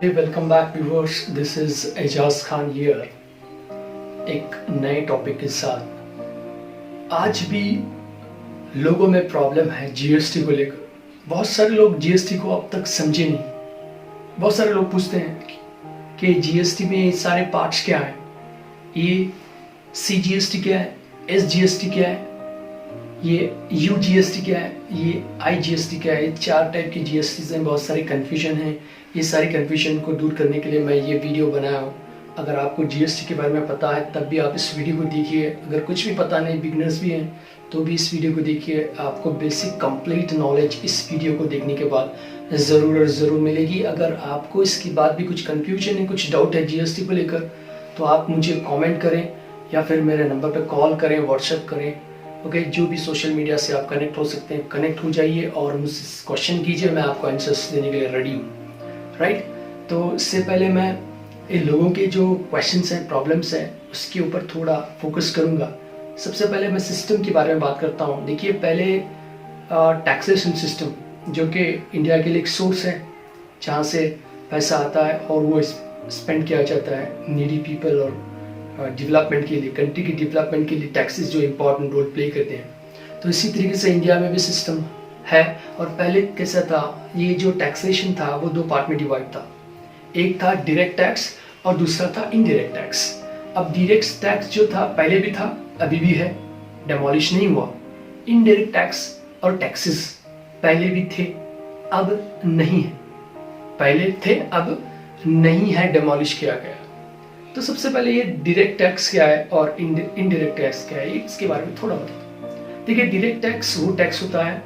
Welcome back viewers, this is Ejaz Khan here, एक नए topic के साथ। आज भी लोगों में प्रॉब्लम है जीएसटी को लेकर। बहुत सारे लोग जीएसटी को अब तक समझे नहीं। बहुत सारे लोग पूछते हैं कि जीएसटी में ये सारे पार्ट्स क्या हैं, ये सीजीएसटी क्या है, एसजीएसटी क्या है, ये यूजीएसटी क्या है, ये आईजीएसटी क्या है। ये चार टाइप की जीएसटी हैं, बहुत सारी कन्फ्यूजन है। ये सारी कन्फ्यूजन को दूर करने के लिए मैं ये वीडियो बनाया हूँ। अगर आपको जीएसटी के बारे में पता है तब भी आप इस वीडियो को देखिए। अगर कुछ भी पता नहीं, बिगनर्स भी हैं, तो भी इस वीडियो को देखिए। आपको बेसिक कंप्लीट नॉलेज इस वीडियो को देखने के बाद ज़रूर और ज़रूर मिलेगी। अगर आपको इसके बाद भी कुछ कन्फ्यूजन है, कुछ डाउट है जीएसटी को लेकर, तो आप मुझे कॉमेंट करें या फिर मेरे नंबर पर कॉल करें, व्हाट्सएप करें। ओके, जो भी सोशल मीडिया से आप कनेक्ट हो सकते हैं, कनेक्ट हो जाइए और मुझसे क्वेश्चन कीजिए। मैं आपको आंसर्स देने के लिए रेडी हूँ। राइट, तो इससे पहले मैं इन लोगों के जो क्वेश्चंस हैं, प्रॉब्लम्स हैं, उसके ऊपर थोड़ा फोकस करूंगा। सबसे पहले मैं सिस्टम के बारे में बात करता हूँ। देखिए, पहले टैक्सेशन सिस्टम, जो कि इंडिया के लिए एक सोर्स है जहाँ से पैसा आता है और वो स्पेंड किया जाता है नीडी पीपल और डेवलपमेंट के लिए, कंट्री की डेवलपमेंट के लिए टैक्सेस जो इम्पोर्टेंट रोल प्ले करते हैं। तो इसी तरीके से इंडिया में भी सिस्टम है। और पहले कैसा था, ये जो टैक्सेशन था वो दो पार्ट में डिवाइड था। एक था डायरेक्ट टैक्स और दूसरा था इनडायरेक्ट टैक्स। अब डायरेक्ट टैक्स जो था पहले भी था, अभी भी है, डेमोलिश नहीं हुआ। इनडायरेक्ट टैक्स और टैक्सेस पहले भी थे, अब नहीं है। पहले थे, अब नहीं है, डेमोलिश किया गया। तो सबसे पहले ये डायरेक्ट टैक्स क्या है और इनडायरेक्ट टैक्स क्या है, इसके बारे में थोड़ा बताओ। देखिए, डायरेक्ट टैक्स वो टैक्स होता है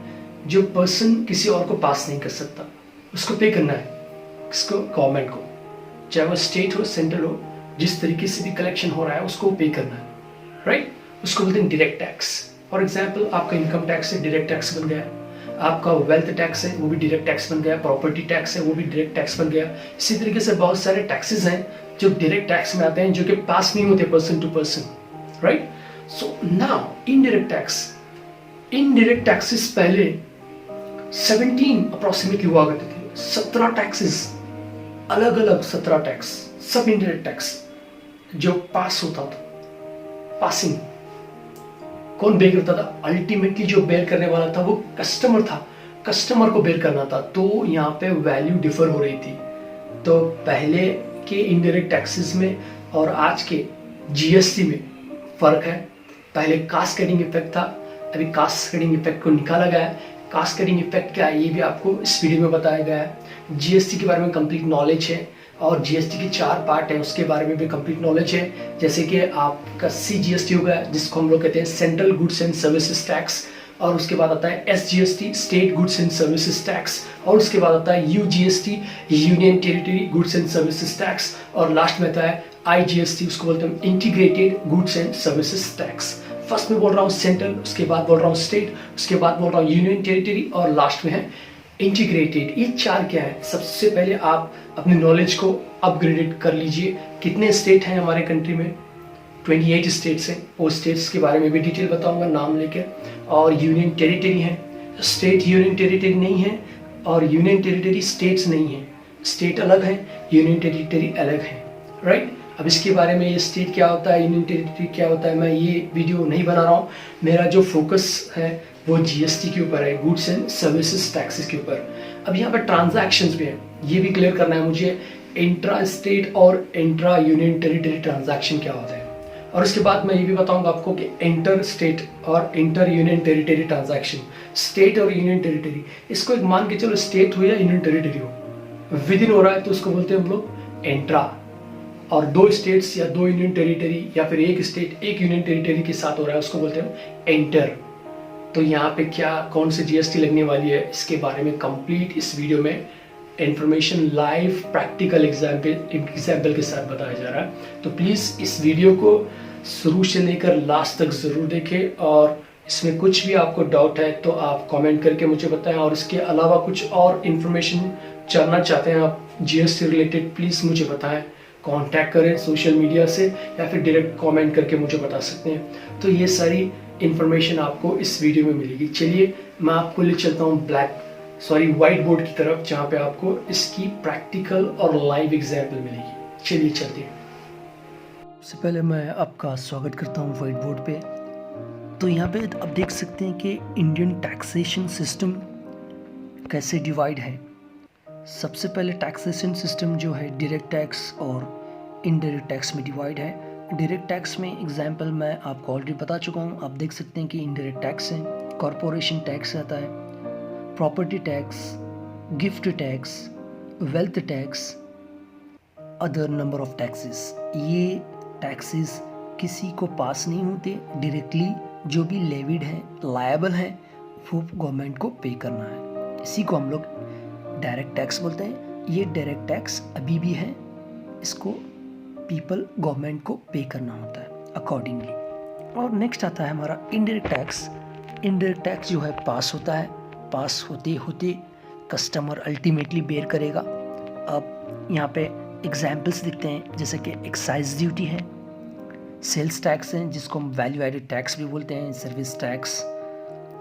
जो पर्सन किसी और को पास नहीं कर सकता, उसको पे करना है किसको, गवर्नमेंट को, चाहे वो स्टेट हो, सेंट्रल हो, जिस तरीके से भी कलेक्शन हो रहा है उसको पे करना है। राइट, उसको बोलते हैं डायरेक्ट टैक्स। फॉर एग्जाम्पल, आपका इनकम टैक्स है, डायरेक्ट टैक्स बन गया। आपका वेल्थ टैक्स है, वो भी डायरेक्ट टैक्स बन गया। प्रॉपर्टी टैक्स है, वो भी डायरेक्ट टैक्स बन गया। इसी तरीके से बहुत सारे टैक्सेस हैं जो डायरेक्ट टैक्स में आते हैं, जो कि पास नहीं होते person to person. Right, so now indirect tax. Indirect taxes पहले 17 अप्रोक्सीमेटली हुआ करते थे। 17 टैक्सेस, अलग अलग 17 टैक्स, सब इनडायरेक्ट टैक्स जो पास होता था। पासिंग कौन बेयर करता था? अल्टीमेटली जो बेयर करने वाला था वो कस्टमर था, कस्टमर को बेयर करना था। तो यहाँ पे वैल्यू डिफर हो रही थी। तो पहले के इनडायरेक्ट टैक्सेस में और आज के जीएसटी में फर्क है। पहले कास्ट कटिंग इफेक्ट था, अभी कास्ट कटिंग इफेक्ट को निकाला गया है। कास्ट कटिंग इफेक्ट क्या है ये भी आपको इस वीडियो में बताया गया है। जीएसटी के बारे में कंप्लीट नॉलेज है और जीएसटी के 4 पार्ट हैं, उसके बारे में भी कंप्लीट नॉलेज है। जैसे कि आपका सीजीएसटी होगा, जिसको हम लोग कहते हैं central goods and services tax, और उसके बाद आता है SGST, state goods and services tax, और उसके बाद आता है यूजीएसटी, union territory goods and services tax, और लास्ट में आता है आईजीएसटी, उसको बोलते हैं integrated goods and services tax. First में बोल रहा हूँ सेंट्रल, उसके बाद बोल रहा हूँ स्टेट, उसके बाद बोल रहा हूँ यूनियन टेरिटरी, और लास्ट में है इंटीग्रेटेड। ये 4 क्या है? सबसे पहले आप अपनी नॉलेज को अपग्रेडेड कर लीजिए। कितने स्टेट हैं हमारे कंट्री में? 28 स्टेट्स हैं। वो स्टेट्स के बारे में भी डिटेल बताऊंगा नाम लेके। और यूनियन टेरिटरी है। स्टेट यूनियन टेरिटरी नहीं है और यूनियन टेरिटरी स्टेट्स नहीं है। स्टेट अलग है, यूनियन टेरिटरी अलग है। राइट, अब इसके बारे में ये स्टेट क्या होता है, यूनियन टेरिटरी क्या होता है, मैं ये वीडियो नहीं बना रहा हूँ। मेरा जो फोकस है वो जीएसटी के ऊपर है, गुड्स एंड सर्विसेज टैक्सेस के ऊपर। अब यहाँ पर ट्रांजैक्शंस भी हैं, ये भी क्लियर करना है मुझे। इंट्रा स्टेट और इंट्रा यूनियन टेरिटरी ट्रांजैक्शन क्या होता है, और उसके बाद मैं ये भी बताऊंगा आपको कि इंटर स्टेट और inter union territory transaction. State और यूनियन टेरिटरी, इसको एक मान के चलो स्टेट हो या यूनियन टेरिटरी हो, विद इन हो रहा है तो उसको बोलते हैं हम लोग इंट्रा। और 2 स्टेट्स या 2 यूनियन टेरिटरी या फिर एक स्टेट एक यूनियन टेरिटरी के साथ हो रहा है, उसको बोलते हैं इंटर। तो यहाँ पे क्या, कौन सी जीएसटी लगने वाली है, इसके बारे में कंप्लीट इस वीडियो में इंफॉर्मेशन लाइव प्रैक्टिकल एग्जाम्पल के साथ बताया जा रहा है। तो प्लीज़ इस वीडियो को शुरू से लेकर लास्ट तक ज़रूर देखें, और इसमें कुछ भी आपको डाउट है तो आप कमेंट करके मुझे बताएं। और इसके अलावा कुछ और इन्फॉर्मेशन जानना चाहते हैं आप जीएसटी रिलेटेड, प्लीज़ मुझे बताएं। कांटेक्ट करें सोशल मीडिया से या फिर डायरेक्ट कमेंट करके मुझे बता सकते हैं। तो ये सारी इन्फॉर्मेशन आपको इस वीडियो में मिलेगी। चलिए मैं आपको ले चलता हूँ ब्लैक सॉरी व्हाइट बोर्ड की तरफ, जहाँ पे आपको इसकी प्रैक्टिकल और लाइव एग्जाम्पल मिलेगी। चलिए चलते हैं। सबसे पहले मैं आपका स्वागत करता हूँ व्हाइट बोर्ड पे। तो यहाँ पे आप देख सकते हैं कि इंडियन टैक्सेशन सिस्टम कैसे डिवाइड है। सबसे पहले टैक्सेशन सिस्टम जो है डायरेक्ट टैक्स और इनडायरेक्ट टैक्स में डिवाइड है। डायरेक्ट टैक्स में एग्जांपल मैं आपको ऑलरेडी बता चुका हूँ। आप देख सकते हैं कि इनडायरेक्ट टैक्स है, कॉरपोरेशन टैक्स आता है, property tax, gift tax, wealth tax, other number of taxes. ये टैक्सेस किसी को पास नहीं होते, डायरेक्टली जो भी लेविड है, लायबल है, वो गवर्नमेंट को पे करना है। इसी को हम लोग डायरेक्ट टैक्स बोलते हैं। ये डायरेक्ट टैक्स अभी भी है, इसको पीपल गवर्नमेंट को पे करना होता है अकॉर्डिंगली। और नेक्स्ट आता है हमारा इनडायरेक्ट टैक्स। इनडायरेक्ट टैक्स जो है पास होता है, पास होते होते कस्टमर अल्टीमेटली बेयर करेगा। अब यहाँ पे एग्जाम्पल्स दिखते हैं, जैसे कि एक्साइज ड्यूटी है, सेल्स टैक्स है जिसको हम वैल्यू एडेड टैक्स भी बोलते हैं, सर्विस टैक्स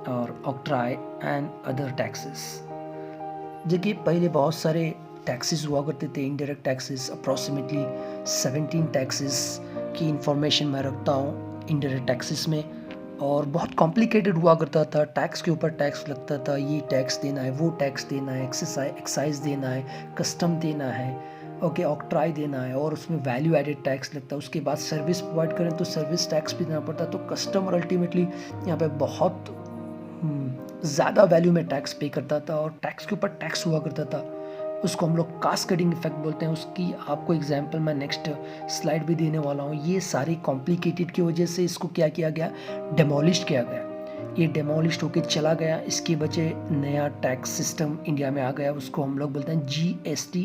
और ऑक्ट्राई एंड अदर टैक्सेस। देखिए पहले बहुत सारे टैक्सेस हुआ करते थे, इनडायरेक्ट टैक्सेस, अप्रॉक्सीमेटली 17 टैक्सेस की इंफॉर्मेशन मैं रखता हूँ इनडायरेक्ट टैक्सेस में। और बहुत कॉम्प्लिकेटेड हुआ करता था, टैक्स के ऊपर टैक्स लगता था, ये टैक्स देना है, वो टैक्स देना है, एक्साइज देना है, कस्टम देना है, ओके, ऑक्ट्राई देना है, और उसमें वैल्यू एडेड टैक्स लगता है। उसके बाद सर्विस प्रोवाइड करें तो सर्विस टैक्स भी देना पड़ता है। तो कस्टमर अल्टीमेटली यहाँ पे बहुत ज़्यादा वैल्यू में टैक्स पे करता था और टैक्स के ऊपर टैक्स हुआ करता था। उसको हम लोग कास्केडिंग इफेक्ट बोलते हैं। उसकी आपको एग्जांपल मैं नेक्स्ट स्लाइड भी देने वाला हूँ। ये सारी कॉम्प्लिकेटेड की वजह से इसको क्या किया गया, डेमोलिश किया गया। ये डेमोलिश होके चला गया, इसके बजाय नया टैक्स सिस्टम इंडिया में आ गया, उसको हम लोग बोलते हैं GST,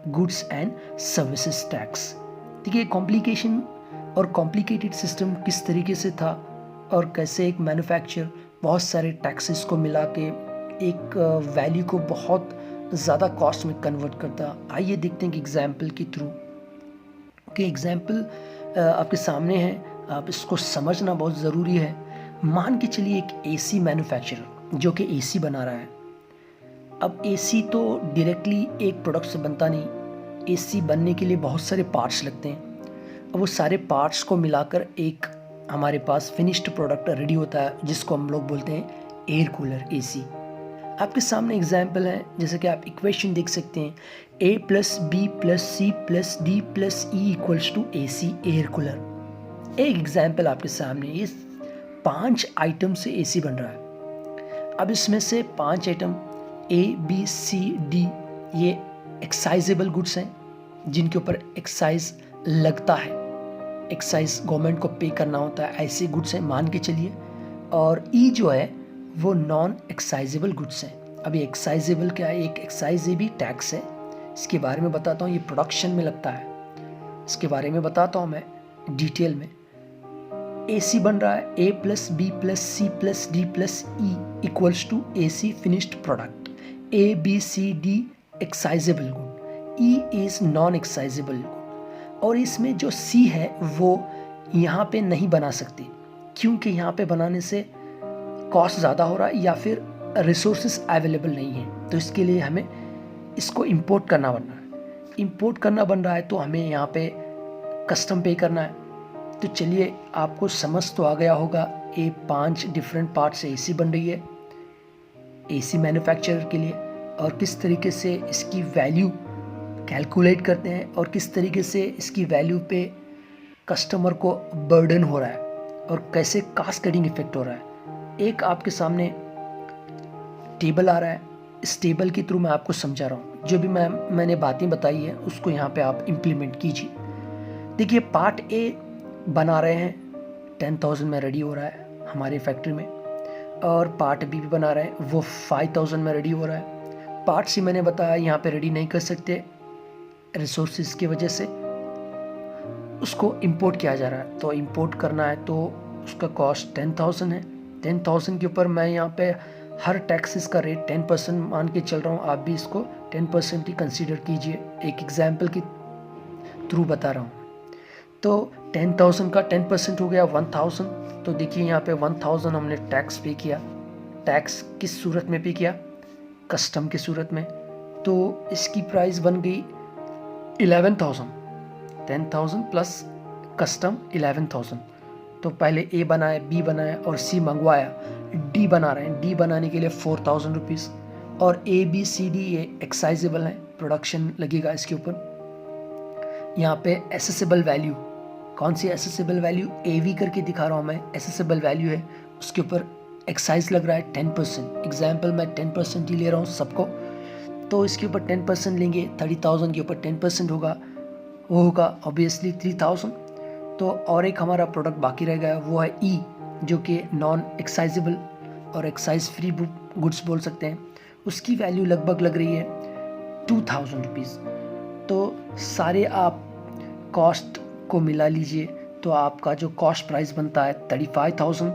goods and services tax. ठीक है, कॉम्प्लिकेशन और कॉम्प्लिकेटेड सिस्टम किस तरीके से था और कैसे एक मैन्युफैक्चर बहुत सारे टैक्सेस को मिला के एक वैल्यू को बहुत ज़्यादा कॉस्ट में कन्वर्ट करता। आइए देखते हैं कि एग्जाम्पल के थ्रू। ओके, एग्जाम्पल आपके सामने है, आप इसको समझना बहुत ज़रूरी है। मान के चलिए एक AC मैन्युफैक्चरर जो कि AC बना रहा है। अब AC तो डायरेक्टली एक प्रोडक्ट से बनता नहीं, AC बनने के लिए बहुत सारे पार्ट्स लगते हैं। अब वो सारे पार्ट्स को मिलाकर एक हमारे पास फिनिश्ड प्रोडक्ट रेडी होता है, जिसको हम लोग बोलते हैं एयर कूलर, AC। आपके सामने एग्जाम्पल है, जैसे कि आप इक्वेशन देख सकते हैं, A + B + C + D + E = AC, air cooler. एक एग्जाम्पल आपके सामने, ये 5 आइटम से AC बन रहा है। अब इसमें से 5 item A, B, C, D ये एक्साइजेबल गुड्स हैं, जिनके ऊपर एक्साइज लगता है, एक्साइज गवर्नमेंट को पे करना होता है, ऐसे गुड्स हैं मान के चलिए। और E जो है वो नॉन एक्साइजेबल गुड्स हैं। अभी एक्साइजेबल क्या है, एक एक्साइजेबल टैक्स है, इसके बारे में बताता हूँ। ये प्रोडक्शन में लगता है, इसके बारे में बताता हूँ मैं डिटेल में। AC बन रहा है, A + B + C + D + E = AC finished product. A, B, C, D excisable good, E is non excisable good. और इसमें जो C है वो यहाँ पे नहीं बना सकती, क्योंकि यहाँ पे बनाने से कॉस्ट ज़्यादा हो रहा है या फिर रिसोर्सेज अवेलेबल नहीं है। तो इसके लिए हमें इसको इंपोर्ट करना बन रहा है। इंपोर्ट करना बन रहा है तो हमें यहाँ पे कस्टम पे करना है। तो चलिए आपको समझ तो आ गया होगा, ये 5 डिफरेंट पार्ट से AC बन रही है AC मैन्युफैक्चरर के लिए, और किस तरीके से इसकी वैल्यू कैलकुलेट करते हैं और किस तरीके से इसकी वैल्यू पे कस्टमर को बर्डन हो रहा है और कैसे कास्केडिंग इफेक्ट हो रहा है। एक आपके सामने टेबल आ रहा है, इस टेबल के थ्रू मैं आपको समझा रहा हूँ। जो भी मैंने बातें बताई है उसको यहाँ पे आप इम्प्लीमेंट कीजिए। देखिए पार्ट A बना रहे हैं, 10,000 में रेडी हो रहा है हमारी फैक्ट्री में, और पार्ट B भी बना रहे हैं, वो 5,000 में रेडी हो रहा है। पार्ट C मैंने बताया यहाँ पे रेडी नहीं कर सकते रिसोर्सेज की वजह से, उसको इंपोर्ट किया जा रहा है। तो इंपोर्ट करना है तो उसका कॉस्ट 10,000 है। 10,000 के ऊपर मैं यहाँ पे हर टैक्सेस का रेट 10% मान के चल रहा हूँ, आप भी इसको 10% ही कंसीडर कीजिए। एक एग्जाम्पल के थ्रू बता रहा हूँ। तो 10,000 का 10% हो गया 1,000। तो देखिए यहाँ पे 1,000 हमने टैक्स पे किया। टैक्स किस सूरत में पे किया, कस्टम की सूरत में, तो इसकी प्राइस बन गई 11,000, 10,000 प्लस कस्टम 11,000। तो पहले ए बनाया, बी बनाया और सी मंगवाया, डी बना रहे हैं। डी बनाने के लिए 4,000 रुपीज़, और ए बी सी डी ये एक्साइजेबल है, प्रोडक्शन लगेगा इसके ऊपर। यहाँ पे एसेसिबल वैल्यू, कौन सी एसेसिबल वैल्यू, ए वी करके दिखा रहा हूँ मैं, एसेसिबल वैल्यू है, उसके ऊपर एक्साइज लग रहा है 10%। एग्जाम्पल मैं 10% ही ले रहा हूँ सबको, तो इसके ऊपर 10% लेंगे, 30,000 के ऊपर 10% होगा, वो होगा ऑब्वियसली 3,000। तो और एक हमारा प्रोडक्ट बाकी रह गया, वो है ई, जो कि नॉन एक्साइजेबल और एक्साइज फ्री गुड्स बोल सकते हैं। उसकी वैल्यू लगभग लग रही है 2,000 रुपीज़। तो सारे आप कॉस्ट को मिला लीजिए तो आपका जो कॉस्ट प्राइस बनता है 35,000।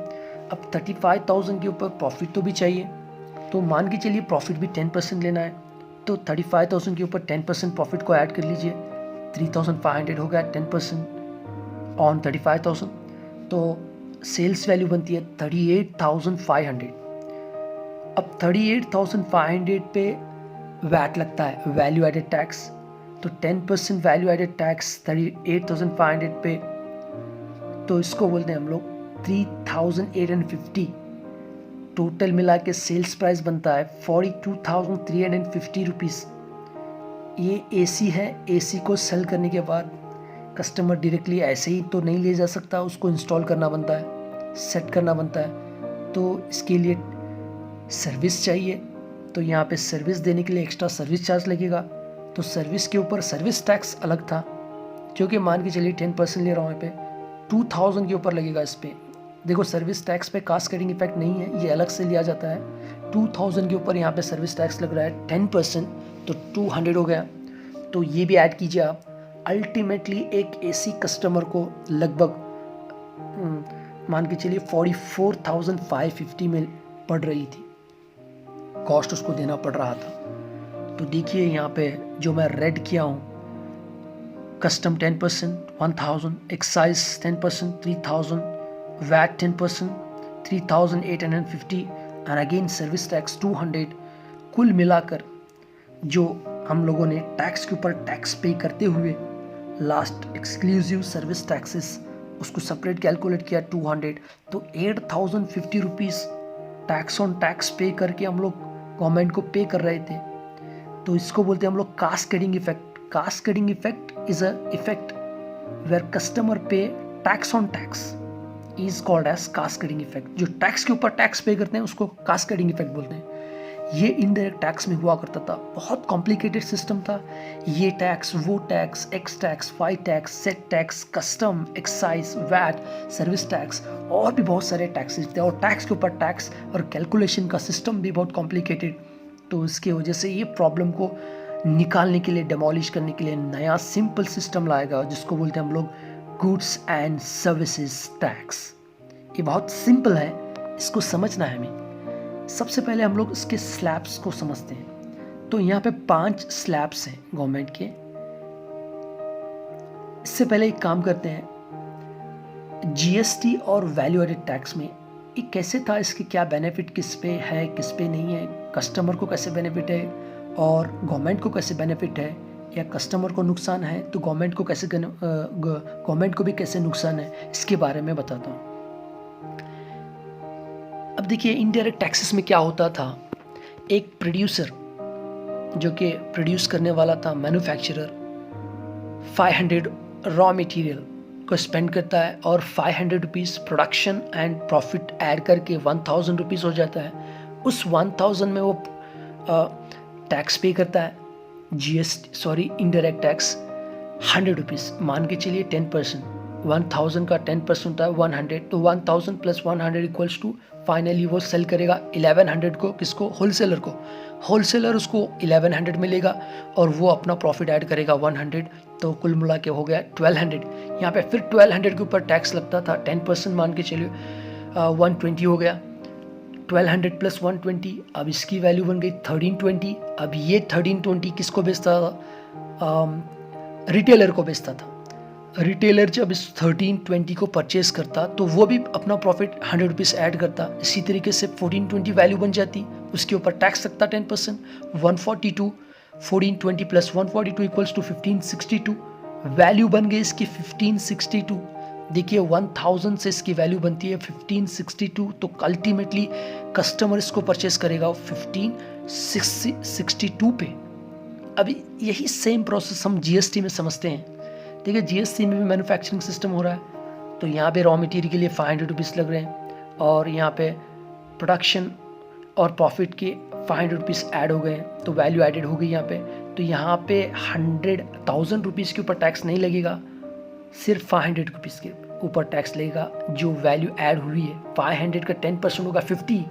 अब 35,000 के ऊपर प्रॉफिट तो भी चाहिए, तो मान के चलिए प्रॉफिट भी 10% लेना है, तो 35,000 के ऊपर 10% प्रॉफिट को ऐड कर लीजिए, 3,500 हो गया 10% ऑन 35,000। तो सेल्स वैल्यू बनती है 38,500। अब 38,500 पे वैट लगता है, वैल्यू एडेड टैक्स, तो 10% वैल्यू एडेड टैक्स 38,500 पे, तो इसको बोलते हैं हम लोग 3,850। टोटल मिला के सेल्स प्राइस बनता है 42,350 रुपीज़। ये एसी है, एसी को सेल करने के बाद कस्टमर डायरेक्टली ऐसे ही तो नहीं ले जा सकता, उसको इंस्टॉल करना बनता है, सेट करना बनता है, तो इसके लिए सर्विस चाहिए। तो यहाँ पे सर्विस देने के लिए एक्स्ट्रा सर्विस चार्ज लगेगा, तो सर्विस के ऊपर सर्विस टैक्स अलग था, जो कि मान के चलिए 10% ले रहा हूँ यहाँ पे, 2,000 के ऊपर लगेगा इस पर। देखो सर्विस टैक्स पे कास्केडिंग इफेक्ट नहीं है, ये अलग से लिया जाता है। 2,000 के ऊपर यहाँ पे सर्विस टैक्स लग रहा है 10%, तो 200 हो गया। तो ये भी ऐड कीजिए आप। अल्टीमेटली एक एसी कस्टमर को लगभग मान के चलिए 44,550 में पड़ रही थी, कॉस्ट उसको देना पड़ रहा था। तो देखिए यहाँ पे जो मैं रेड किया हूँ, custom 10% 1,000, excise 10% 3,000, VAT 10% 3,850 and again service tax 200। कुल मिलाकर जो हम लोगों ने टैक्स के ऊपर टैक्स पे करते हुए लास्ट एक्सक्लूसिव सर्विस टैक्सेस उसको सेपरेट कैलकुलेट किया 200, तो 8,050 रुपीज़ टैक्स ऑन टैक्स पे करके हम लोग गवर्नमेंट को पे कर रहे थे। तो इसको बोलते हैं हम लोग cascading effect. Cascading effect is a effect where customer pay tax on tax is called as cascading effect. जो टैक्स के ऊपर टैक्स पे करते हैं उसको कास्केडिंग इफेक्ट बोलते हैं। ये इनडायरेक्ट टैक्स में हुआ करता था, बहुत कॉम्प्लिकेटेड सिस्टम था। ये टैक्स, वो tax, X tax, Y tax, set tax, custom, excise, VAT, service tax और भी बहुत सारे टैक्सेस थे, और टैक्स के ऊपर टैक्स और कैलकुलेशन का सिस्टम भी बहुत कॉम्प्लिकेटेड। तो इसकी वजह से ये प्रॉब्लम को निकालने के लिए, डेमोलिश करने के लिए नया सिंपल सिस्टम लाएगा, जिसको बोलते हैं हम लोग गुड्स एंड सर्विसेज टैक्स। ये बहुत सिंपल है, इसको समझना है हमें। सबसे पहले हम लोग इसके स्लैब्स को समझते हैं। तो यहाँ पे 5 स्लैब्स हैं गवर्नमेंट के। इससे पहले एक काम करते हैं, जीएसटी और वैल्यू एडेड टैक्स में ये कैसे था, इसके क्या बेनिफिट किस पे है, किस पे नहीं है, कस्टमर को कैसे बेनिफिट है और गवर्नमेंट को कैसे बेनिफिट है, या कस्टमर को नुकसान है तो गवर्नमेंट को भी कैसे नुकसान है, इसके बारे में बताता हूँ। अब देखिए इनडायरेक्ट टैक्सेस में क्या होता था, एक प्रोड्यूसर जो कि प्रोड्यूस करने वाला था, मैन्युफैक्चरर 500 रॉ मटेरियल को स्पेंड करता है और 500 rupees production and profit add करके 1,000 रुपीज़ हो जाता है। उस 1,000 में वो टैक्स पे करता है, इनडायरेक्ट टैक्स 100 रुपीज़, मान के चलिए 10%, 1,000 का 10% होता है 100, तो 1,000 प्लस 100 इक्वल्स टू, फाइनली वो सेल करेगा 1,100 को, किसको, होलसेलर को। होलसेलर उसको 1,100 में लेगा और वो अपना प्रॉफिट ऐड करेगा 100, तो कुल मिला के हो गया 1,200। यहाँ पे फिर 1,200 के ऊपर टैक्स लगता था, 10% मान के चलिए 120 हो गया, 1,200 प्लस 120, अब इसकी वैल्यू बन गई 1,320। अब ये 1,320 किसको बेचता था, रिटेलर को बेचता था। रिटेलर जब इस 1320 को परचेज करता तो वो भी अपना प्रॉफिट 100 रुपीज़ ऐड करता। इसी तरीके से 1420 वैल्यू बन जाती, उसके ऊपर टैक्स लगता 10%। 142 1420 प्लस 142 इक्वल्स टू 1562, वैल्यू बन गई इसकी 1562। देखिए 1000 से इसकी वैल्यू बनती है 1562, तो अल्टीमेटली कस्टमर इसको परचेस करेगा 1562 पे। अभी यही सेम प्रोसेस हम जीएसटी में समझते हैं। देखिए जीएसटी में भी मैन्युफैक्चरिंग सिस्टम हो रहा है, तो यहाँ पे रॉ मटेरियल के लिए 500 रुपीज़ लग रहे हैं और यहाँ पे प्रोडक्शन और प्रॉफिट के 500 रुपीज़ ऐड हो गए हैं, तो वैल्यू एडेड हो गई यहाँ पे। तो यहाँ पे 100,000 रुपीज़ के ऊपर टैक्स नहीं लगेगा, सिर्फ 500 रुपीज़ के ऊपर टैक्स लगेगा जो वैल्यू ऐड हुई है। 500 का 10% होगा 50,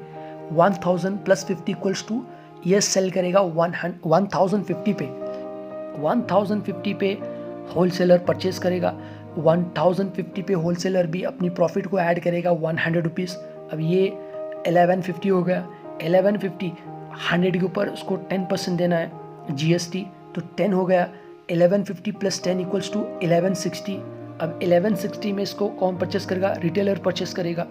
1000 प्लस 50 इक्वल्स टू ये सेल करेगा 1050 पे। 1050 पे होलसेलर परचेज करेगा, 1050 पे होलसेलर भी अपनी प्रॉफिट को ऐड करेगा 100 रुपीज़। अब ये 1150 हो गया। 1150 100 के ऊपर उसको 10% देना है जीएसटी, तो 10 हो गया। 1150 प्लस 10 इक्वल्स टू 1160। अब 1160 में इसको कौन परचेस करेगा? रिटेलर परचेस करेगा।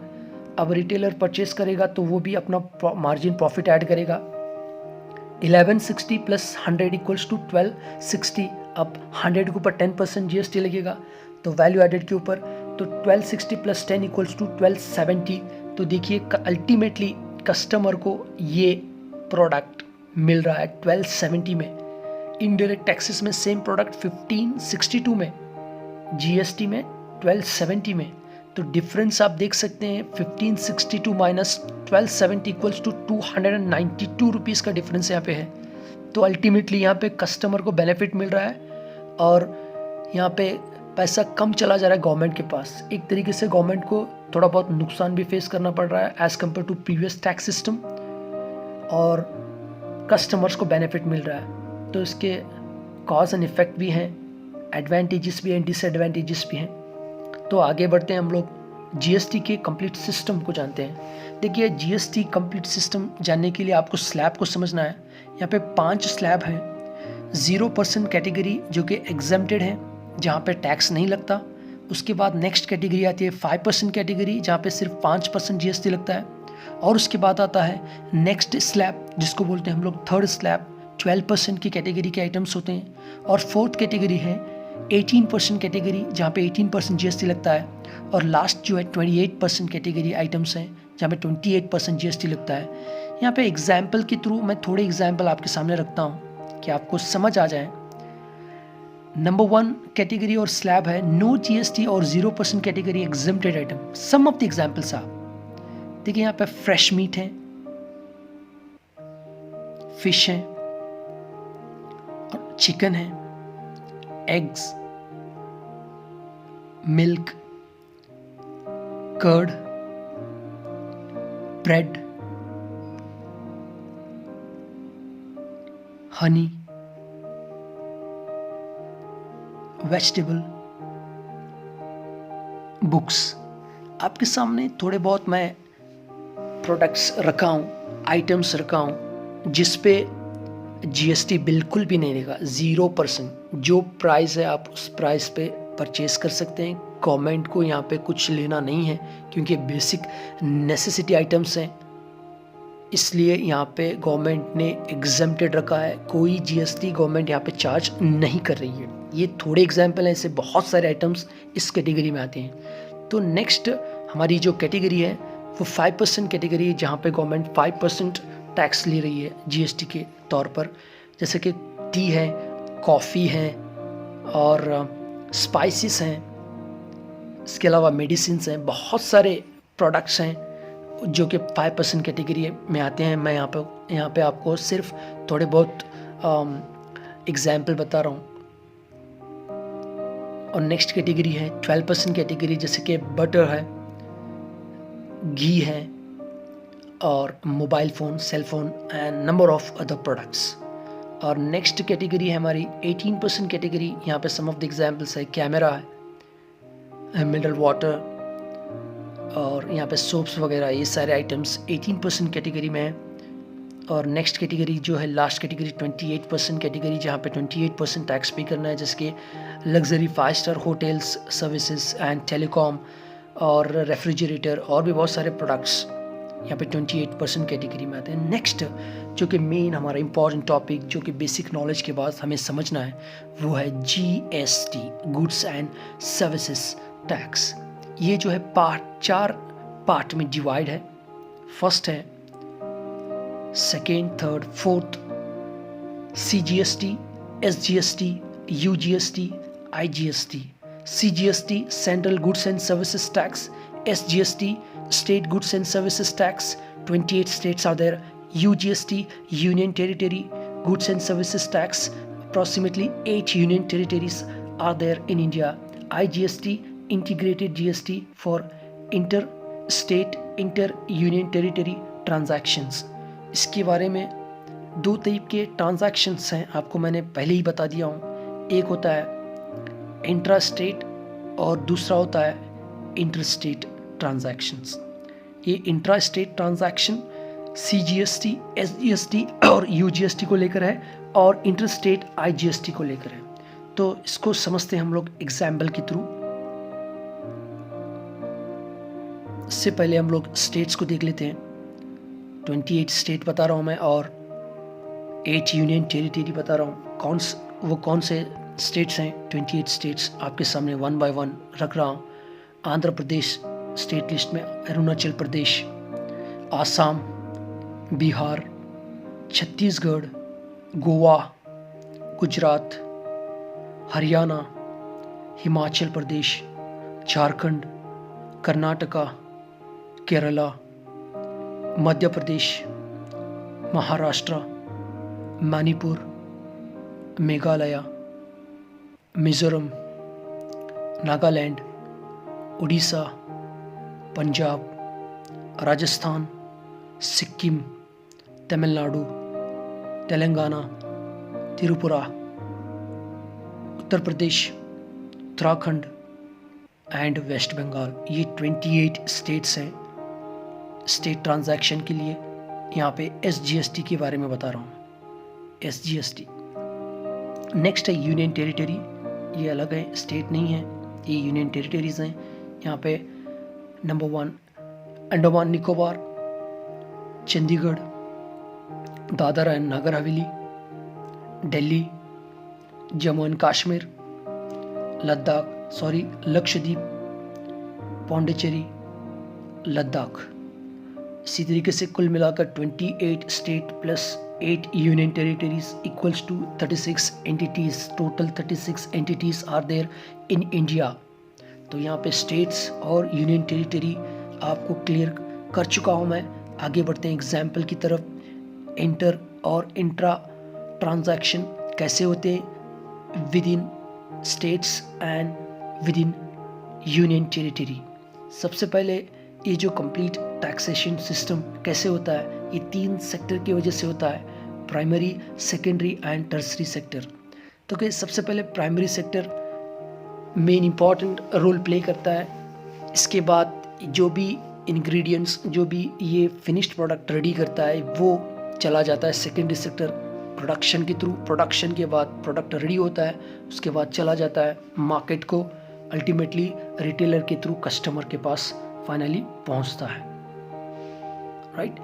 अब रिटेलर परचेस करेगा तो वो भी अपना मार्जिन प्रॉफिट ऐड करेगा। 1160 प्लस 100 इक्वल्स टू 1260। अब 100 के ऊपर 10% जीएसटी लगेगा, तो वैल्यू एडेड के ऊपर, तो 1260 प्लस 10 इक्वल्स टू 1270। तो देखिए अल्टीमेटली कस्टमर को ये प्रोडक्ट मिल रहा है 1270 में। इनडायरेक्ट टैक्सेस में सेम प्रोडक्ट 1562 में, जीएसटी में 1270 में। तो डिफरेंस आप देख सकते हैं 1562 माइनस 1270 इक्वल्स टू 292 रुपीज़ का डिफरेंस यहाँ पे है। तो अल्टीमेटली यहाँ पे कस्टमर को बेनिफिट मिल रहा है और यहाँ पे पैसा कम चला जा रहा है गवर्नमेंट के पास। एक तरीके से गवर्नमेंट को थोड़ा बहुत नुकसान भी फेस करना पड़ रहा है as compare to previous tax system, और कस्टमर्स को बेनिफिट मिल रहा है। तो इसके कॉज एंड इफेक्ट भी हैं, एडवांटेजेस भी हैं, डिसएडवांटेजेस भी हैं। तो आगे बढ़ते हैं, हम लोग जीएसटी के कंप्लीट सिस्टम को जानते हैं। देखिए जीएसटी कंप्लीट सिस्टम जानने के लिए आपको स्लैब को समझना है। यहाँ पे 5 स्लैब हैं। 0% कैटेगरी जो कि एग्जेम्प्टेड है, जहाँ पे टैक्स नहीं लगता। उसके बाद नेक्स्ट कैटेगरी आती है 5% कैटेगरी, जहाँ पे सिर्फ 5% जीएसटी लगता है। और उसके बाद आता है नेक्स्ट स्लैब जिसको बोलते हैं हम लोग थर्ड स्लैब, 12% की कैटेगरी के आइटम्स होते हैं। और फोर्थ कैटेगरी है 18% कैटेगरी, जहाँ पे 18% जीएसटी लगता है। और लास्ट जो है 28% कैटेगरी आइटम्स हैं, जहाँ पे 28% जीएसटी लगता है। यहाँ पे एग्जाम्पल के थ्रू मैं थोड़े एग्जाम्पल आपके सामने रखता हूँ कि आपको समझ आ जाए। नंबर 1 कैटेगरी और स्लैब है नो जीएसटी और 0% category exempted item. Some of the examples आप देखिए, यहाँ पे फ्रेश मीट है, फिश है, और चिकन है, eggs, milk, curd, bread, honey, vegetable, books. आपके सामने थोड़े बहुत मैं प्रोडक्ट्स रखा हूँ, आइटम्स रखा हूँ जिस पे जीएसटी बिल्कुल भी नहीं रहेगा, 0%। जो प्राइस है आप उस प्राइस पे परचेज कर सकते हैं। गवर्नमेंट को यहाँ पे कुछ लेना नहीं है क्योंकि बेसिक नेसेसिटी आइटम्स हैं, इसलिए यहाँ पे गवर्नमेंट ने एग्जेम्प्टेड रखा है। कोई जीएसटी गवर्नमेंट यहाँ पे चार्ज नहीं कर रही है। ये थोड़े एग्जाम्पल हैं, ऐसे बहुत सारे आइटम्स इस कैटेगरी में आते हैं। तो नेक्स्ट हमारी जो कैटेगरी है वो 5% कैटेगरी है, जहाँ पे गवर्नमेंट 5% टैक्स ले रही है जीएसटी के तौर पर। जैसे कि टी है, कॉफ़ी है और स्पाइसेस हैं, इसके अलावा मेडिसिन्स हैं, बहुत सारे प्रोडक्ट्स हैं जो कि 5% कैटेगरी में आते हैं। मैं यहाँ पे आपको सिर्फ थोड़े बहुत एग्जाम्पल बता रहा हूँ। और नेक्स्ट कैटेगरी है 12% कैटेगरी, जैसे कि बटर है, घी है और mobile phone, cell phone and number of other products. और नेक्स्ट कैटेगरी है हमारी 18% कैटेगरी। यहाँ पे सम ऑफ द एग्जाम्पल्स है कैमरा है, मिनरल वाटर और यहाँ पे सोप्स वगैरह, ये सारे आइटम्स 18% कैटेगरी में हैं। और नेक्स्ट कैटेगरी जो है लास्ट कैटेगरी 28% कैटेगरी, जहाँ पे 28% टैक्स पे करना है, जिसके luxury 5 star hotels, services and telecom और रेफ्रिजरेटर और भी बहुत सारे प्रोडक्ट्स यहाँ पे 28% कैटेगरी में आते हैं। नेक्स्ट जो कि मेन हमारा इंपॉर्टेंट टॉपिक, जो कि बेसिक नॉलेज के बाद हमें समझना है, वो है GST, goods and services tax. ये जो है 4 पार्ट में डिवाइड है। फर्स्ट है, second, third, fourth, CGST, SGST, UGST, IGST. CGST, Central Goods and Services Tax. SGST, State Goods and Services Tax. 28 states are there. UGST, Union Territory Goods and Services Tax. Approximately 8 union territories are there in India. IGST, Integrated GST for interstate, inter-union territory transactions. इसके बारे में 2 type के transactions हैं, आपको मैंने पहले ही बता दिया हूँ। एक होता है इंट्रा स्टेट और दूसरा होता है इंटरस्टेट ट्रांजैक्शंस। ये intra state transaction CGST, SGST और UGST को लेकर है और इंटरस्टेट IGST को लेकर है। तो इसको समझते हैं हम लोग एग्जाम्पल के थ्रू। इससे पहले हम लोग स्टेट्स को देख लेते हैं। 28 स्टेट बता रहा हूँ मैं और 8 यूनियन टेरिटरी बता रहा हूँ। कौन से स्टेट्स हैं? 28 स्टेट्स आपके सामने 1 बाय 1 रख रहा हूँ। आंध्र प्रदेश स्टेट लिस्ट में, अरुणाचल प्रदेश, आसाम, बिहार, छत्तीसगढ़, गोवा, गुजरात, हरियाणा, हिमाचल प्रदेश, झारखंड, कर्नाटका, केरला, मध्य प्रदेश, महाराष्ट्र, मणिपुर, मेघालय, मिजोरम, नागालैंड, उड़ीसा, पंजाब, राजस्थान, सिक्किम, तमिलनाडु, तेलंगाना, त्रिपुरा, उत्तर प्रदेश, उत्तराखंड एंड वेस्ट बंगाल। ये 28 स्टेट्स हैं। स्टेट ट्रांजैक्शन के लिए यहाँ पे SGST के बारे में बता रहा हूँ। SGST। नेक्स्ट है यूनियन टेरिटरी। ये अलग है, स्टेट नहीं है, ये यूनियन टेरिटरीज हैं। यहाँ पे number 1 Andaman Nicobar, Chandigarh, Dadra and Nagar Haveli, Delhi, Jammu and Kashmir, Lakshadweep, Pondicherry, Ladakh. इसी तरीके से कुल मिलाकर 28 state plus 8 union territories equals to 36 entities. Total 36 entities are there in India. तो यहाँ पे स्टेट्स और यूनियन टेरिटरी आपको क्लियर कर चुका हूँ मैं। आगे बढ़ते हैं एग्जाम्पल की तरफ। इंटर और इंट्रा ट्रांजैक्शन कैसे होते हैं with in states and with in union territory. सबसे पहले ये जो कंप्लीट टैक्सेशन सिस्टम कैसे होता है, ये 3 सेक्टर की वजह से होता है, primary, secondary and tertiary sector. तो कि सबसे पहले primary sector main important role play करता है। इसके बाद जो भी इंग्रेडिएंट्स, जो भी ये फिनिश्ड प्रोडक्ट रेडी करता है, वो चला जाता है सेकेंडरी सेक्टर प्रोडक्शन के थ्रू। प्रोडक्शन के बाद प्रोडक्ट रेडी होता है, उसके बाद चला जाता है मार्केट को, अल्टीमेटली रिटेलर के थ्रू कस्टमर के पास फाइनली पहुंचता है। राइट।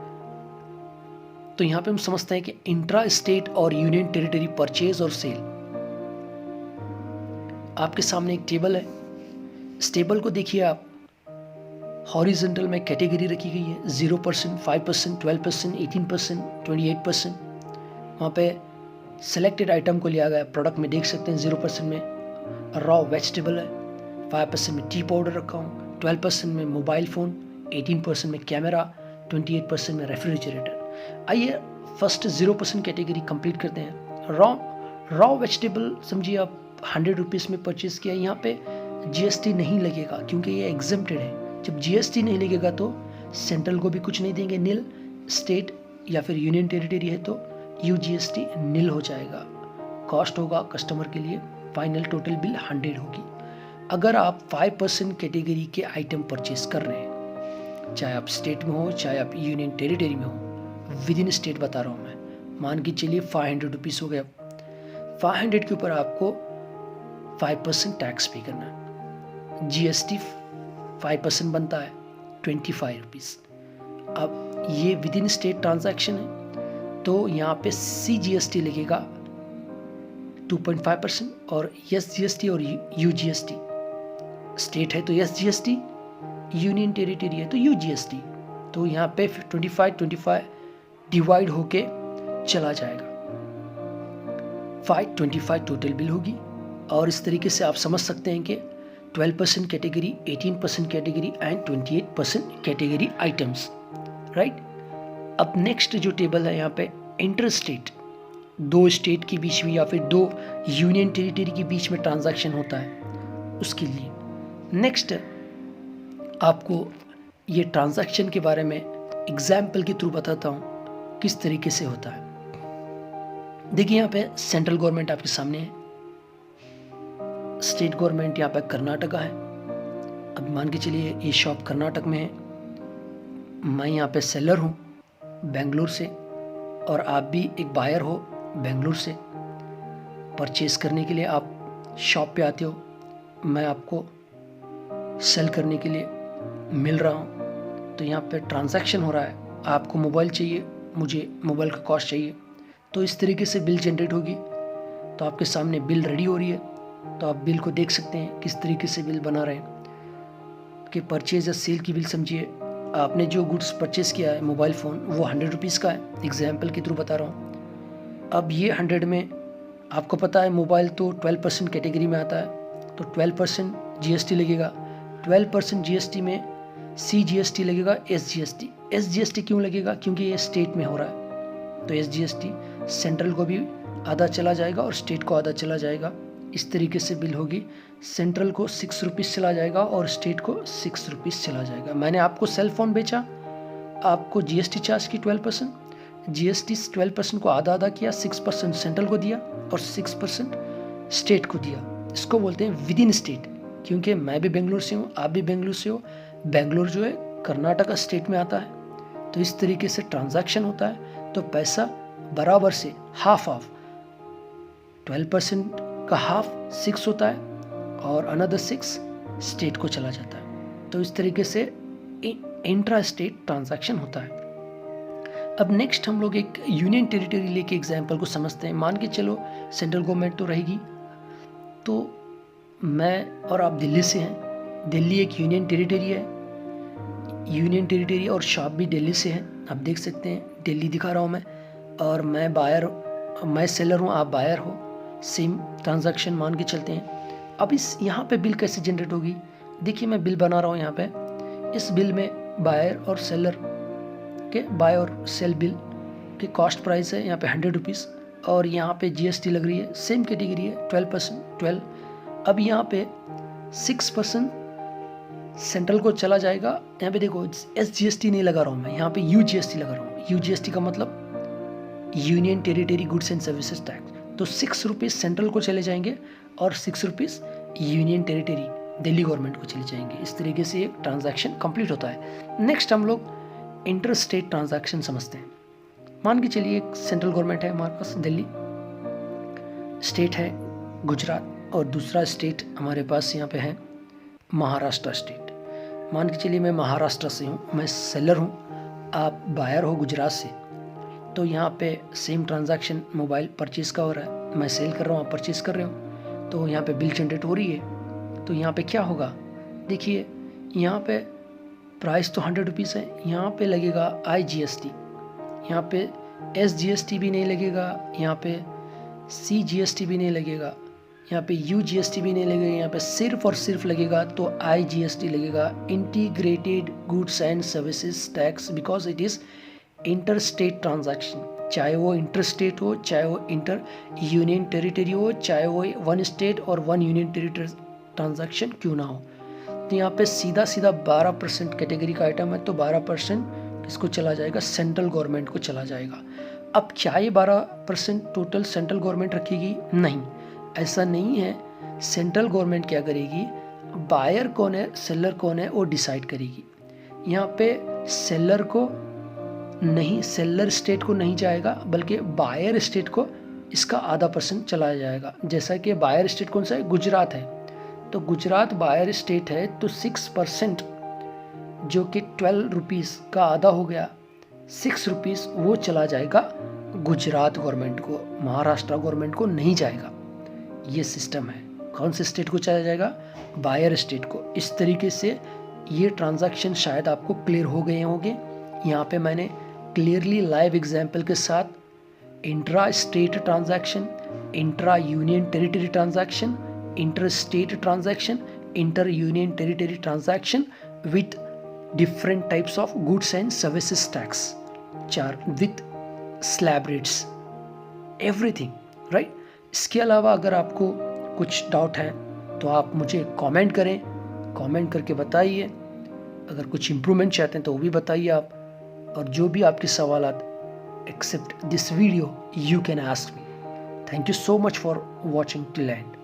तो यहाँ पे हम समझते हैं कि इंट्रा स्टेट और यूनियन टेरिटरी परचेज और सेल। आपके सामने एक टेबल है। इस टेबल को देखिए आप। हॉरिजॉन्टल में कैटेगरी रखी गई है 0%, 5%, 12%, 18%, 28%। वहाँ पे सेलेक्टेड आइटम को लिया गया। प्रोडक्ट में देख सकते हैं 0% में रॉ वेजिटेबल है, 5% में टी पाउडर रखा हूँ, 12% में मोबाइल फ़ोन, 18% में कैमरा, 28% में रेफ्रिजरेटर। आइए फर्स्ट 0% कैटेगरी कंप्लीट करते हैं। रॉ वेजिटेबल समझिए आप 100 रुपीज़ में परचेज़ किया। यहाँ पे GST नहीं लगेगा क्योंकि ये एग्जम्प्टेड है। जब GST नहीं लगेगा तो सेंट्रल को भी कुछ नहीं देंगे, नील। स्टेट या फिर यूनियन टेरिटरी है तो UGST नील हो जाएगा। कॉस्ट होगा कस्टमर के लिए, फाइनल टोटल बिल 100 होगी। अगर आप 5% कैटेगरी के आइटम परचेज कर रहे हैं, चाहे आप स्टेट में हो चाहे आप यूनियन टेरिटरी में हो, विद इन स्टेट बता रहा हूँ मैं। मान के चलिए 500 रुपीज़ हो गया, 500 के ऊपर आपको 5% टैक्स पे करना है। GST 5% बनता है 25 रुपीज़। अब ये विद इन स्टेट ट्रांजैक्शन है तो यहाँ पे CGST लगेगा 2.5% और SGST और UGST। स्टेट है तो SGST, यूनियन टेरिटरी है तो UGST। तो यहाँ पे 25 डिवाइड होके चला जाएगा, 525 टोटल बिल होगी। और इस तरीके से आप समझ सकते हैं कि 12% category, 18% category and 28% category items, right. अब नेक्स्ट जो टेबल है यहाँ पे इंटर स्टेट, दो स्टेट के बीच में या फिर दो यूनियन टेरिटरी के बीच में ट्रांजैक्शन होता है उसके लिए। नेक्स्ट आपको ये ट्रांजैक्शन के बारे में एग्जाम्पल के थ्रू बताता हूँ किस तरीके से होता है। देखिए यहाँ पे सेंट्रल गवर्नमेंट आपके सामने है, स्टेट गवर्नमेंट यहाँ पे कर्नाटका है। अब मान के चलिए ये शॉप कर्नाटक में है, मैं यहाँ पे सेलर हूँ बेंगलुरु से और आप भी एक बायर हो बेंगलुरु से। परचेज करने के लिए आप शॉप पे आते हो, मैं आपको सेल करने के लिए मिल रहा हूँ। तो यहाँ पे ट्रांजैक्शन हो रहा है, आपको मोबाइल चाहिए, मुझे मोबाइल का कॉस्ट चाहिए, तो इस तरीके से बिल जनरेट होगी। तो आपके सामने बिल रेडी हो रही है, तो आप बिल को देख सकते हैं किस तरीके से बिल बना रहे हैं कि परचेज या सेल की बिल समझिए। आपने जो गुड्स परचेज किया है मोबाइल फ़ोन वो 100 रुपीज़ का है, एग्जाम्पल के थ्रू बता रहा हूँ। अब ये 100 में आपको पता है मोबाइल तो 12% कैटेगरी में आता है, तो 12% GST लगेगा। 12% GST में CGST लगेगा, SGST क्यों लगेगा? क्योंकि ये स्टेट में हो रहा है, तो SGST सेंट्रल को भी आधा चला जाएगा और स्टेट को आधा चला जाएगा। इस तरीके से बिल होगी, सेंट्रल को 6 रुपीज़ चला जाएगा और स्टेट को 6 रुपीज़ चला जाएगा। मैंने आपको सेल फोन बेचा, आपको GST चार्ज की 12%, GST 12% को आधा आधा किया, 6% सेंट्रल को दिया और 6% स्टेट को दिया। इसको बोलते हैं विद इन स्टेट, क्योंकि मैं भी बेंगलुरु से हूँ, आप भी बेंगलुरु से हो। बेंगलुरु जो है कर्नाटका स्टेट में आता है, तो इस तरीके से ट्रांजैक्शन होता है। तो पैसा बराबर से हाफ 12% का हाफ 6 होता है और अनदर 6 स्टेट को चला जाता है। तो इस तरीके से इंट्रा स्टेट ट्रांजैक्शन होता है। अब नेक्स्ट हम लोग एक यूनियन टेरिटरी लेके एग्जाम्पल को समझते हैं। मान के चलो सेंट्रल गवर्नमेंट तो रहेगी, तो मैं और आप दिल्ली से हैं, दिल्ली एक यूनियन टेरिटरी है, यूनियन टेरिटरी और शॉप भी दिल्ली से है। आप देख सकते हैं दिल्ली दिखा रहा हूँ मैं, और मैं सेलर हूँ, आप बायर हो, सेम ट्रांजैक्शन मान के चलते हैं। अब इस यहाँ पे बिल कैसे जनरेट होगी? देखिए मैं बिल बना रहा हूँ यहाँ पे, इस बिल में बायर और सेलर के बाय और सेल बिल के कॉस्ट प्राइस है यहाँ पे 100 रुपीज़ और यहाँ पे GST लग रही है, सेम कैटेगरी है 12%। अब यहाँ पे 6% सेंट्रल को चला जाएगा। यहाँ पे देखो SGST नहीं लगा रहा हूँ मैं, यहाँ पे UGST लगा रहा हूँ। UGST का मतलब union territory goods and services tax. तो 6 रुपीज़ सेंट्रल को चले जाएंगे और 6 rupees union territory Delhi government को चले जाएंगे। इस तरीके से एक ट्रांजैक्शन कंप्लीट होता है। नेक्स्ट हम लोग इंटर स्टेट ट्रांजैक्शन समझते हैं। मान के चलिए एक सेंट्रल गवर्नमेंट है हमारे पास दिल्ली, स्टेट है गुजरात और दूसरा स्टेट हमारे पास यहाँ पे है महाराष्ट्र स्टेट। मान के चलिए मैं महाराष्ट्र से हूँ, मैं सेलर हूँ, आप बायर हो गुजरात से। तो यहाँ पे सेम ट्रांजैक्शन मोबाइल परचेज का हो रहा है, मैं सेल कर रहा हूँ, आप परचेज कर रहे हो, तो यहाँ पे बिल जनरेट हो रही है। तो यहाँ पे क्या होगा? देखिए यहाँ पे प्राइस तो 100 रुपीज़ है, यहाँ पे लगेगा IGST, यहाँ पे SGST भी नहीं लगेगा, यहाँ पे CGST भी नहीं लगेगा, यहाँ पे UGST भी नहीं लगेगा, यहाँ पे सिर्फ और सिर्फ लगेगा तो IGST लगेगा, integrated goods and services tax, because it is inter state transaction. चाहे वो इंटर स्टेट हो, चाहे वो इंटर यूनियन टेरिटरी हो, चाहे वो 1 स्टेट और 1 यूनियन टेरिटरी ट्रांजैक्शन क्यों ना हो। तो यहाँ पे सीधा 12% कैटेगरी का आइटम है, तो 12% किसको चला जाएगा? सेंट्रल गवर्नमेंट को चला जाएगा। अब क्या ये 12% टोटल सेंट्रल गवर्नमेंट रखेगी? नहीं, ऐसा नहीं है। सेंट्रल गवर्नमेंट क्या करेगी? बायर कौन है, सेलर कौन है, वो डिसाइड करेगी। यहाँ पे सेलर को नहीं, सेलर स्टेट को नहीं जाएगा, बल्कि बायर स्टेट को इसका आधा % चला जाएगा। जैसा कि बायर स्टेट कौन सा है? गुजरात है। तो गुजरात बायर स्टेट है, तो 6% जो कि 12 रुपीज़ का आधा हो गया, 6 रुपीज़ वो चला जाएगा गुजरात गवर्नमेंट को, महाराष्ट्र गवर्नमेंट को नहीं जाएगा। ये सिस्टम है। कौन से स्टेट को चला जाएगा? बायर स्टेट को। इस तरीके से ये ट्रांजैक्शन शायद आपको क्लियर हो गए होंगे। यहाँ पे मैंने क्लियरली लाइव एग्जाम्पल के साथ intra state transaction, intra union territory transaction, inter state transaction, inter union territory transaction with different types of goods and services tax, 4 with slab rates, everything, right. इसके अलावा अगर आपको कुछ डाउट है तो आप मुझे कमेंट करें, कमेंट करके बताइए। अगर कुछ इम्प्रूवमेंट चाहते हैं तो वो भी बताइए आप। और जो भी आपके सवालात except this video you can ask me. Thank you so much for watching till and.